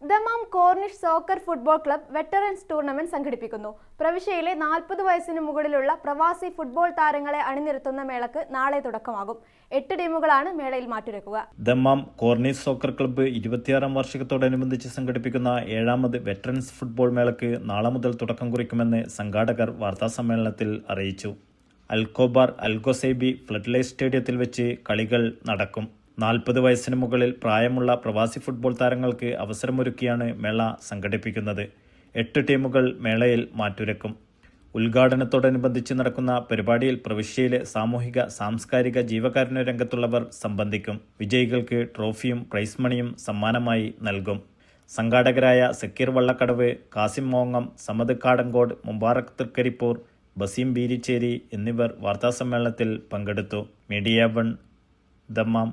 Dammam Corniche soccer football club veterans tournament സംഘടിപ്പിക്കുന്നു. പ്രവിശ്യയിലെ 40 വയസ്സിന് മുകളിലുള്ള പ്രവാസി ഫുട്ബോൾ താരങ്ങളെ അണിനിരത്തുന്ന മേളക്ക് നാളെ തുടക്കമാകും. 8 ടീമുകളാണ് മേളയിൽ മാറ്റുരക്കുക. ദമാം കോർണിഷ് സോക്കർ ക്ലബ്ബ് 26ാം വാർഷികത്തോടനുബന്ധിച്ച് സംഘടിപ്പിക്കുന്ന 7ാമത് വെറ്ററൻസ് ഫുട്ബോൾ മേളക്ക് നാളെ മുതൽ തുടക്കം കുറിക്കുമെന്ന് സംഘാടകർ വാർത്താസമ്മേളനത്തിൽ അറിയിച്ചു. അൽഖോബാർ അൽഗൊസൈബി ഫ്ലഡ് സ്റ്റേഡിയത്തിൽ വെച്ച് കളികൾ നടക്കും. 40 വയസ്സിന് മുകളിൽ പ്രായമുള്ള പ്രവാസി ഫുട്ബോൾ താരങ്ങൾക്ക് അവസരമൊരുക്കിയാണ് മേള സംഘടിപ്പിക്കുന്നത്. 8 ടീമുകൾ മേളയിൽ മാറ്റുരക്കും. ഉദ്ഘാടനത്തോടനുബന്ധിച്ച് നടക്കുന്ന പരിപാടിയിൽ പ്രവിശ്യയിലെ സാമൂഹിക സാംസ്കാരിക ജീവകാരുണ്യ രംഗത്തുള്ളവർ സംബന്ധിക്കും. വിജയികൾക്ക് ട്രോഫിയും പ്രൈസ് മണിയും സമ്മാനമായി നൽകും. സംഘാടകരായ സക്കീർ വള്ളക്കടവ്, കാസിം മോങ്ങം, സമദ് കാടങ്കോട്, മുബാറക് തൃക്കരിപ്പൂർ, ബസീം ബീരിച്ചേരി എന്നിവർ വാർത്താസമ്മേളനത്തിൽ പങ്കെടുത്തു. Media 1 Dammam.